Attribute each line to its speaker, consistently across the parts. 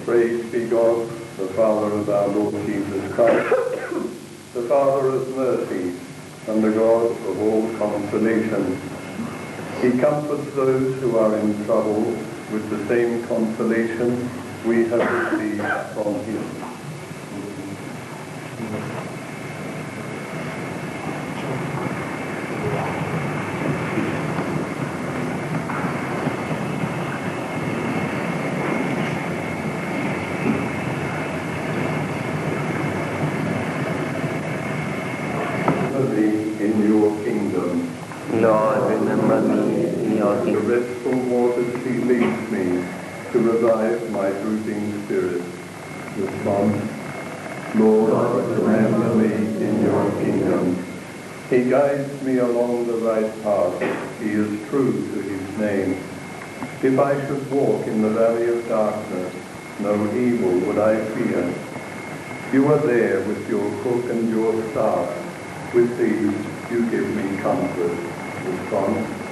Speaker 1: Praise be God, the Father of our Lord Jesus Christ, the Father of mercy, and the God of all consolation. He comforts those who are in trouble with the same consolation we have received from him. In your kingdom.
Speaker 2: Lord, remember me in your
Speaker 1: To
Speaker 2: kingdom.
Speaker 1: restful waters he leads me, to revive my drooping spirit. Response, Lord, remember me in your kingdom. He guides me along the right path. He is true to his name. If I should walk in the valley of darkness, no evil would I fear. You are there with your crook and your staff. With these you give me comfort. Response.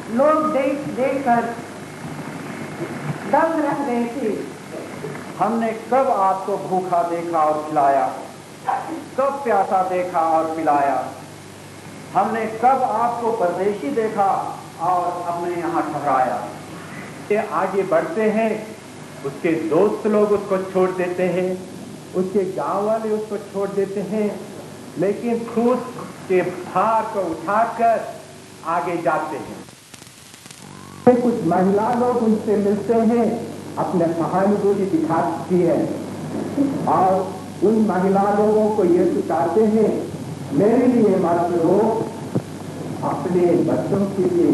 Speaker 3: लोग देख कर दंग रह गए थे।
Speaker 4: हमने कब आपको भूखा देखा और खिलाया, कब प्यासा देखा और पिलाया। हमने कब आपको परदेशी देखा और अपने यहाँ ठहराया। ये आगे बढ़ते हैं, उसके दोस्त लोग उसको छोड़ देते हैं, उसके गांव वाले उसको छोड़ देते हैं, लेकिन क्रूस के भार को उठाकर आगे जाते हैं। कुछ महिला लोग उनसे मिलते हैं, अपने सहानुभूति दिखाती है और उन महिला लोगों को ये सिखाते हैं, मेरे लिए मत रो, अपने बच्चों के लिए,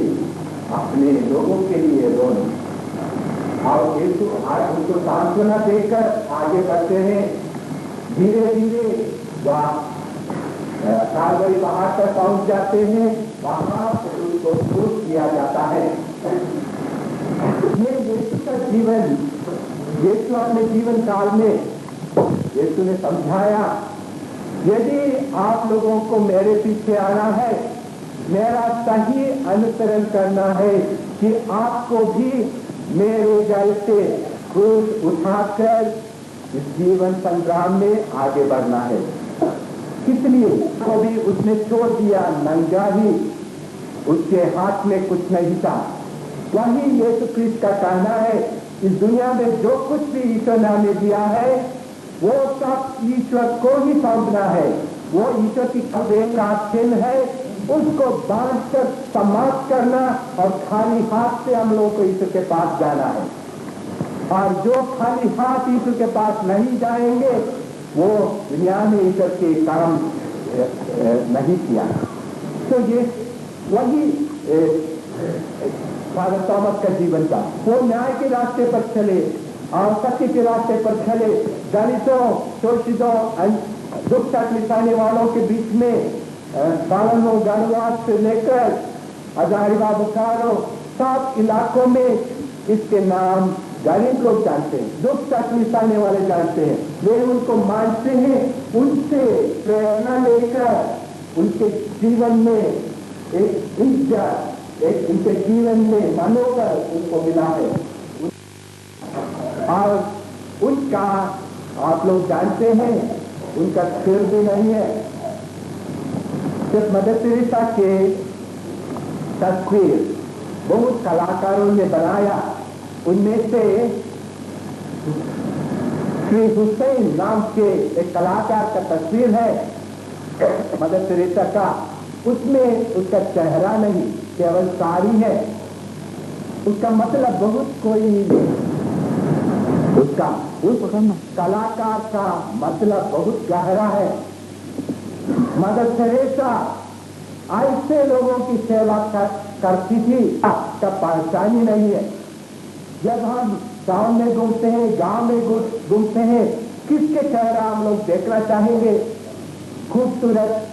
Speaker 4: अपने लोगों के लिए रो। और यीशु आज उनको सांत्वना देकर आगे बढ़ते हैं। धीरे धीरे वह कालवरी पहाड़ पर पहुंच जाते हैं, वहां से उनको क्रूस किया जाता है। ये यीशु का जीवन, यीशु अपने जीवन काल में यीशु ने समझाया, यदि आप लोगों को मेरे पीछे आना है, मेरा सही अनुसरण करना है कि आपको भी मेरे जैसे क्रूस उठाकर इस जीवन संग्राम में आगे बढ़ना है। इसलिए को भी उसने छोड़ दिया, नंगा ही, उसके हाथ में कुछ नहीं था। वही यीशु क्रिस्त का कहना है, इस दुनिया में जो कुछ भी ईश्वर ने हमें दिया है वो सब ईश्वर को ही सौंपना है। वो ईश्वर की देह का चिन्ह है, उसको बांध कर समाप्त करना और खाली हाथ से हम लोगों को ईश्वर के पास जाना है। और जो खाली हाथ ईश्वर के पास नहीं जाएंगे वो दुनिया में ईश्वर के काम नहीं किया। तो ये वही फादर थॉमस का जीवन था। वो न्याय के रास्ते पर चले और सत्य के रास्ते पर चले। दलितों, शोषितों, दुख तकलीफ आने वालों के बीच में सालनों गर्भवास से लेकर हजारीबाग बुखारो सब इलाकों में इसके नाम गरीब लोग जानते हैं, दुख तकलीफ आने वाले जानते हैं। वे उनको मानते हैं, उनसे प्रेरणा लेकर उनके जीवन में एक इज्जत, एक उनके जीवन में मनोबल उनको मिला है। और उनका आप लोग जानते हैं, उनका सिर भी नहीं है। सिर्फ मदर तेरेसा के तस्वीर बहुत कलाकारों ने बनाया। उनमें से श्री हुसैन नाम के एक कलाकार का तस्वीर है मदर तेरेसा का। उसमें उसका चेहरा नहीं, केवल साड़ी है। उसका मतलब बहुत कोई नहीं, उसका उस कलाकार का मतलब बहुत गहरा है। मदर तेरेसा ऐसे लोगों की सेवा करती थी का पहचान ही नहीं है। जब हम गांव में घूमते हैं, गांव में घूमते हैं, किसके चेहरा हम लोग देखना चाहेंगे? खूबसूरत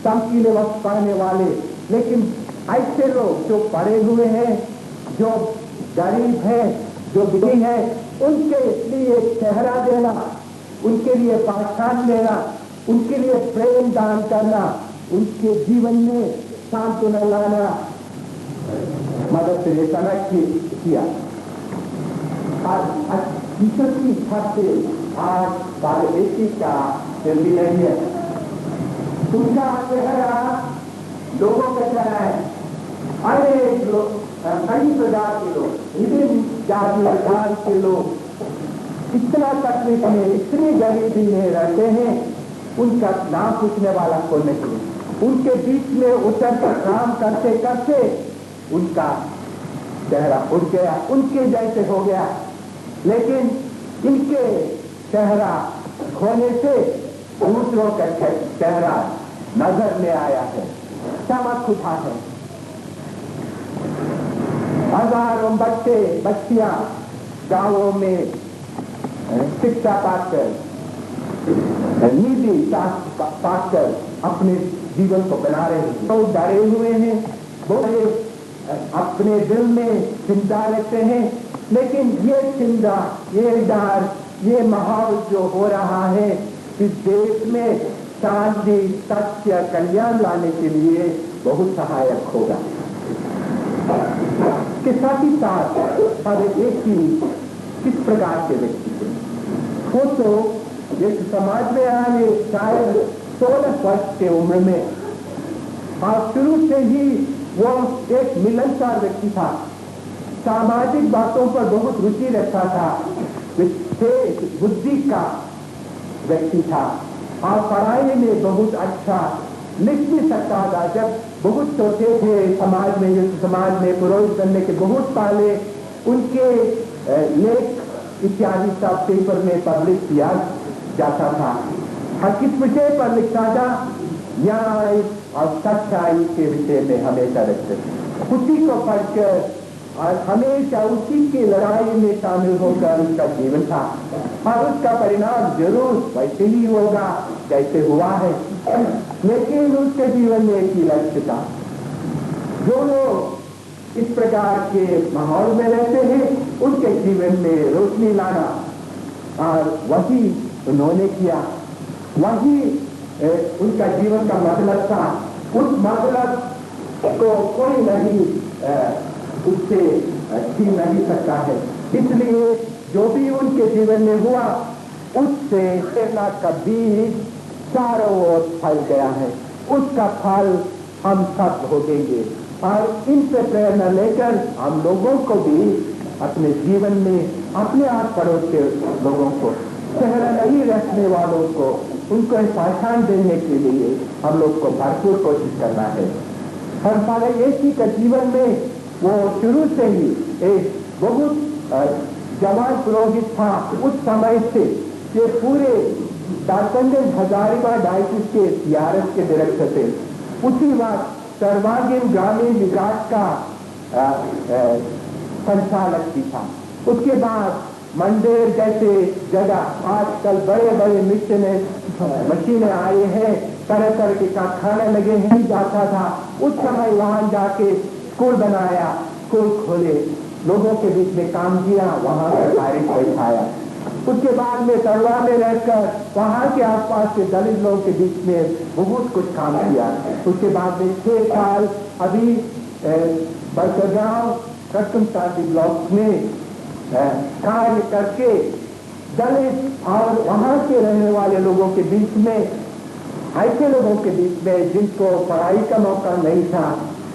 Speaker 4: चमकीले वस्त्र पहनने वाले। लेकिन ऐसे लोग जो पड़े हुए हैं, जो गरीब हैं, जो बिगड़ी है, उनके लिए चेहरा देना, उनके लिए पहचान देना, उनके लिए प्रेम दान करना, उनके जीवन में सांत्वना लाना मदर तेरेसा ने किया। ईश्वर की इच्छा से आज बालबेटी का जल्दी नहीं है। उनका चेहरा लोगों का चेहरा है। अनेक लोग, कई प्रकार के लोग, विभिन्न जाति प्रकार के लोग इतना तकलीफ में, इतनी गरीबी में रहते हैं, उनका नाम पूछने वाला को नहीं। उनके बीच में उतर कर काम करते करते उनका चेहरा उड़ गया, उनके जैसे हो गया। लेकिन इनके चेहरा खोने से दूसरों का चेहरा नजर में आया है, चमक उठा है। हजारों बच्चे बच्चियां गांवों में शिक्षा पाकर, नीति पाकर अपने जीवन को बना रहे हैं। तो डरे हुए हैं, वो अपने दिल में चिंता रखते हैं। लेकिन ये चिंता, ये डर, ये माहौल जो हो रहा है इस देश में शांति, सत्य, कल्याण लाने के लिए बहुत सहायक होगा। के साथ ही साथ हर एक ही किस प्रकार के व्यक्ति थे। वो तो एक समाज में आए शायद 16 वर्ष के उम्र में, और शुरू से ही वो एक मिलनसार व्यक्ति था, सामाजिक बातों पर बहुत रुचि रखता था, बुद्धि का व्यक्ति था और पढ़ाई में बहुत अच्छा लिख भी सकता था। जब बहुत छोटे थे समाज में पुरोहित बनने के बहुत पहले उनके लेख इत्यादि सब पेपर में पब्लिश किया जाता था। हर किस विषय पर लिखता था, न्याय और सच्चाई के विषय में हमेशा रखते थे। उसी को पढ़कर और हमेशा उसी की लड़ाई में शामिल होकर उसका जीवन था, और उसका परिणाम जरूर वैसे ही होगा जैसे हुआ है। लेकिन उसके जीवन में एक ही लक्ष्य था। जो लोग इस प्रकार के माहौल में रहते हैं उनके जीवन में रोशनी लाना, और वही उन्होंने किया, वही उनका जीवन का मतलब था। उस मतलब को कोई नहीं उससे छीन नहीं सकता है। इसलिए जो भी उनके जीवन में हुआ उससे प्रेरणा का बीज चारों ओर फैल गया है। उसका फल हम सब भोगेंगे, और इनसे प्रेरणा लेकर हम लोगों को भी अपने जीवन में अपने आस पड़ोस के लोगों को, चेहरा नहीं रखने वालों को, उनको पहचान देने के लिए हम लोग को भरपूर कोशिश करना है। और हमारे यीशु के जीवन में वो शुरू से ही एक बहुत जवान पुरोहित था। उस समय से ये पूरे दार्शनिक हजारीबाग डायसिस के CRS के डायरेक्टर थे। उसी वक्त सर्वांगीण ग्रामीण विकास का संचालक भी था। उसके बाद मंदिर जैसे जगह, आजकल बड़े बड़े मशीनें आए हैं, तरह तरह के कारखाने लगे हैं, जाता था। उस समय वहां जाके स्कूल बनाया, स्कूल खोले, लोगों के बीच में काम किया, वहां सरकारी बैठाया। उसके बाद में तलवार में रहकर वहां के आसपास के दलित लोगों के बीच में बहुत कुछ काम किया। उसके बाद में 6 साल अभी बड़गांव कस्टम शांति ब्लॉक में कार्य करके दलित और वहां के रहने वाले लोगों के बीच में, ऐसे लोगों के बीच में जिनको पढ़ाई का मौका नहीं था,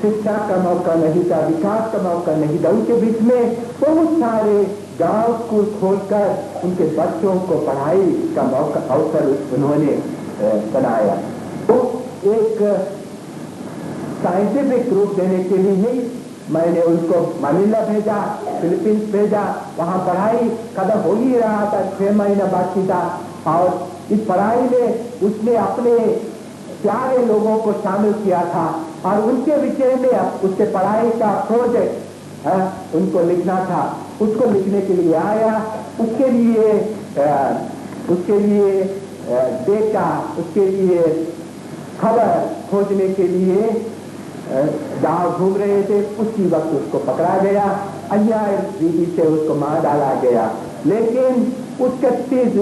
Speaker 4: शिक्षा का मौका नहीं था, विकास का मौका नहीं था, उनके बीच में बहुत सारे गांव स्कूल खोलकर उनके बच्चों को पढ़ाई का मौका अवसर उन्होंने बनाया। तो एक साइंटिफिक रूप देने के लिए ही मैंने उनको मनीला भेजा, फिलीपींस भेजा। वहां पढ़ाई खत्म हो ही रहा था, 6 महीना बाकी था, और इस पढ़ाई में उसने अपने प्यारे लोगों को शामिल किया था, और उनके विषय में उसके पढ़ाई का प्रोजेक्ट उनको लिखना था। उसको लिखने के लिए आया, उसके लिए डेटा, उसके लिए खबर खोजने के लिए गांव घूम रहे थे। उसी वक्त उसको पकड़ा गया, अन्याय रीति से उसको मार डाला गया। लेकिन उसका चीज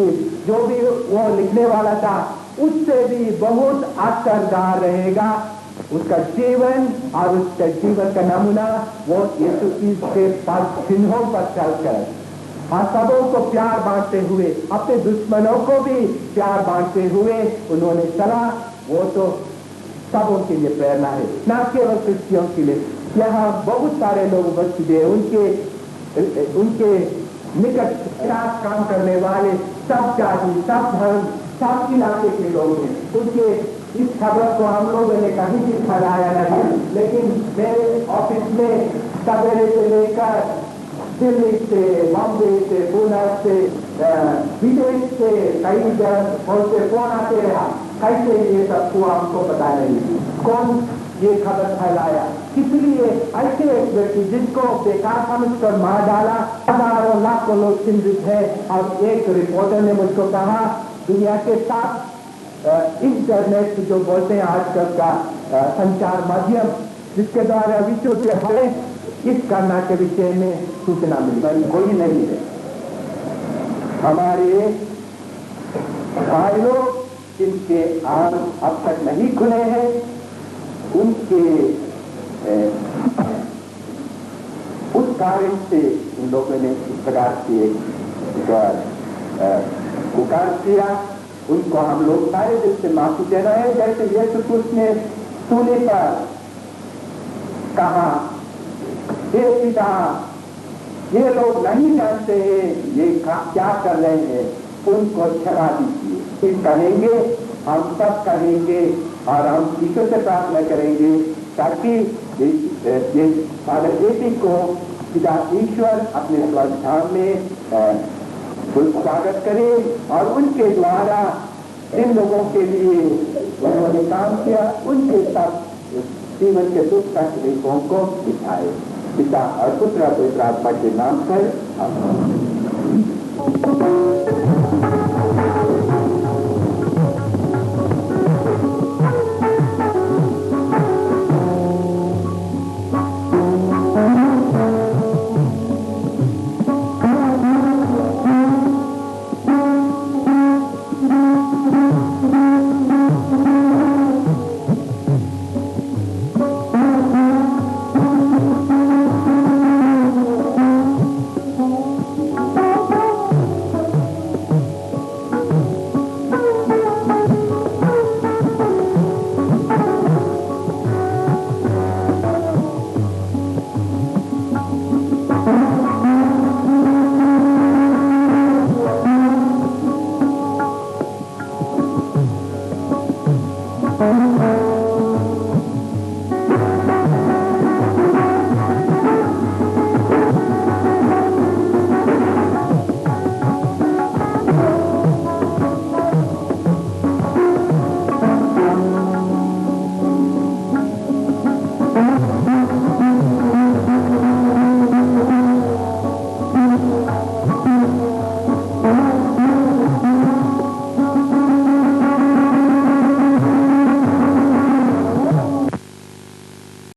Speaker 4: जो भी वो लिखने वाला था उससे भी बहुत असरदार रहेगा उसका जीवन, और उसका जीवन का नमूना वो यीशु के पास चिन्हों पर चलकर और सबों को प्यार बांटते हुए, अपने दुश्मनों को भी प्यार बांटते हुए उन्होंने चला। वो तो सबों के लिए प्रेरणा है, न केवल क्रिश्चियों के लिए। यहाँ बहुत सारे लोग उपस्थित हैं, उनके निकट साथ काम करने वाले सब जाति, सब धर्म, सब इलाके के लोग हैं। उनके इस खबर को हम लोगों ने कहीं भी फैलाया नहीं, लेकिन मेरे ऑफिस में सवेरे से लेकर दिल्ली से, बॉम्बे से, पुणे से, विदेश से कई जगह से फोन आते रहा, कैसे ये सब हुआ हमको पता नहीं, कौन ये खबर फैलाया। इसलिए ऐसे एक व्यक्ति जिनको बेकार समझकर मार डाला, हजारों लाखों लोग चिंतित है। और एक रिपोर्टर ने मुझको कहा, दुनिया के 7 इंटरनेट जो बोलते हैं आजकल का संचार माध्यम, जिसके द्वारा विश्व के हमें इस घटना के विषय में सूचना मिली, कोई नहीं है। हमारे भाई लोग जिनके आंख अब तक नहीं खुले हैं, कारण से उन लोगों ने इस प्रकार की एक पुकार किया। उनको हम लोग सारे दिल से माफी दे रहे हैं। जैसे यीशु क्रिस्त ने सूली पर कहा, हे पिता, ये लोग नहीं जानते हैं ये क्या कर रहे हैं, उनको क्षमा दीजिए। ये कहेंगे, हम सब कहेंगे और हम ईश्वर से प्रार्थना करेंगे ताकि ये फादर जेपी को पिता ईश्वर अपने स्वर्गधाम में स्वागत करे और उनके द्वारा इन लोगों के लिए उन्होंने काम किया, उनके सब जीवन के दुख तकलीफों को दिखाए। पिता और पुत्र पवित्र आत्मा के नाम पर आमीन।